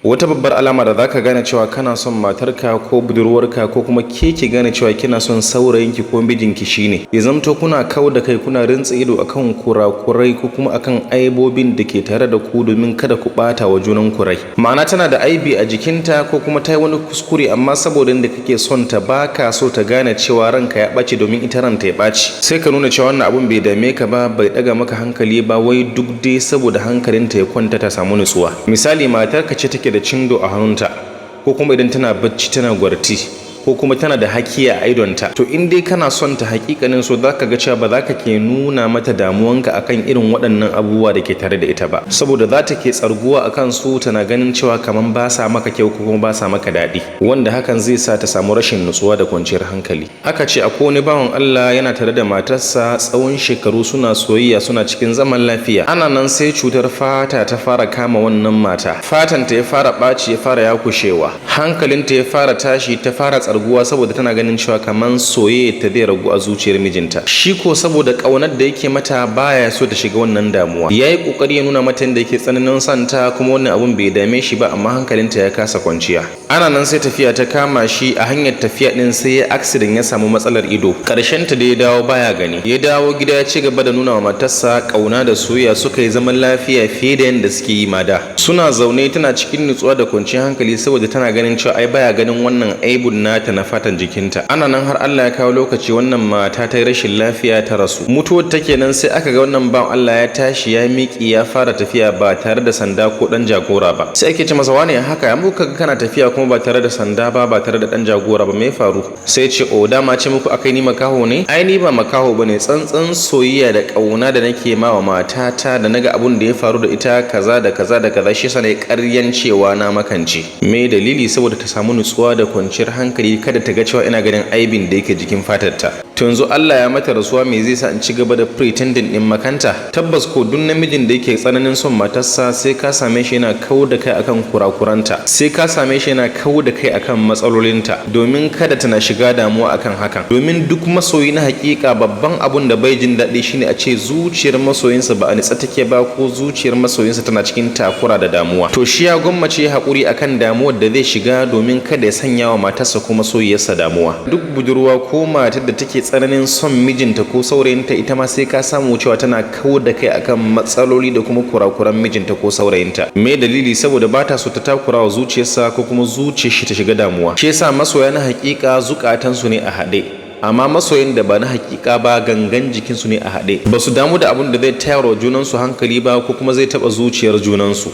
Wata babbar alama da zaka gane cewa kana son matarka ko budurwarka ko kuma ke gane cewa kina son saurayinki ko mijinki shine ya zamto kuna kau da kai kuna rintsa ido akan kurakurai ko kuma akan aibobin da ke tare da ku domin kada ku bata wa junan ku rai. Ma'ana tana da aibi a jikinta ko kuma ta yi wani kuskure amma saboda inda kake son ta baka so ta gane cewa ranka ya ɓace domin ita ranta ya ɓaci. Sai ka nuna cewa wannan abun bai dame ka ba, bai daga maka hankali ba, wai duk dai saboda hankalinta ya kwanta ta samu nutsuwa. Misali matarka ce take da cindo a hannunta ko kuma idan tana bacci tana gwarti ko kuma tana da hakiya a idonta, to in dai kana son ta hakikanin so zaka ga cewa ba za ka ke nuna mata damuwanka akan irin waɗannan abubuwa da ke tare da ita ba, saboda za ta ke tsarguwa akan su tana ganin cewa kaman ba sa maka kyau ko kuma ba sa maka daɗi, wanda hakan zai sa ta samu rashin nutsuwa da kwanciyar hankali. Aka ce akwai wani bawan Allah yana tare da matarsa tsawon shekaru suna soyayya suna cikin zaman lafiya. Ana nan sai cutar fata ta fara kama wannan mata, fatanta ya fara ɓaci, ya fara yakushewa, hankalinta ya fara tashi, ta fara tsarguwa saboda tana ganin cewa kaman soyayya ta zai ragu a zuciyar mijinta. Shi ko saboda ƙaunar da yake mata baya so ta shiga wannan damuwa, yayi kokari ya nuna mata yadda yake tsananin santa kuma wannan abun bai dame shi ba, amma hankalinta ya kasa kwanciya. Ana nan sai tafiya ta kama shi, a hanyar tafiya din sai ya accident, ya samu matsalar ido, karshen ta da ya dawo baya gani. Ya dawo gida ya ci gaba da nuna wa matarsa ƙauna da soyayya, suka yi zaman lafiya fiye da yadda suke yi ma da. Suna zaune tana cikin nutsuwa da kwanciyar hankali saboda tana ganin cewa ai baya ganin wannan aibun nata na fatan jikinta. Ana nan har Allah ya kawo lokaci wannan mata ta yi rashin lafiya ta rasu. Mutuwar ta kenan sai aka ga wannan bawan Allah ya tashi ya miƙi ya fara tafiya ba tare da sanda ko dan jagora ba. Sai ake ce masa wane haka ya muka ga kana tafiya kuma ba tare da sanda ba tare da dan jagora ba, me faru? Sai ce o dama ce muku akai ni makaho ne? Ai ni ba makaho bane, tsantsan soyayya da kauna da nake ma wa matata da naga abun da ya faru da ita kaza da kaza da kaza, shi yasa ne ƙaryan cewa na makance. Me dalili? Saboda ta samu nutsuwa da kwanciyar hankali, kada ta ga cewa ina ganin aibin da yake jikin fatarta. To yanzu Allah ya mata rasuwa, me zai sa in ci gaba da pretending din makanta? Tabbas ko duk namijin da yake tsananin son matarsa sai ka same shi yana kau da kai akan kurakuranta, sai ka same shi yana kau da kai akan matsalolinta, domin kada tana shiga damuwa akan hakan. Domin duk masoyi na hakika babban abun da bai jin daɗi shine a ce zuciyar masoyinsa ba a nitsa take ba, ko zuciyar masoyinsa tana cikin takura da damuwa. To shi ya gwammace haƙuri akan damuwar da zai shiga domin kada ya sanya wa matarsa kuma soyayyarsa damuwa. Duk budurwa ko matar da take tsananin son mijinta ko saurayinta, ita ma sai ka samu cewa tana kau da kai akan matsaloli da kuma kurakuran mijinta ko saurayinta. Me dalili? Saboda ba ta so ta takura wa zuciyarsa ko kuma zuciyar shi ta shiga damuwa. Shi yasa masoya na hakika zukatansu ne a haɗe, amma masoyin da ba na hakika ba gangan jikinsu ne a haɗe, ba su damu da abun da zai tayar wa junansu hankali ba ko kuma zai taɓa zuciyar junansu.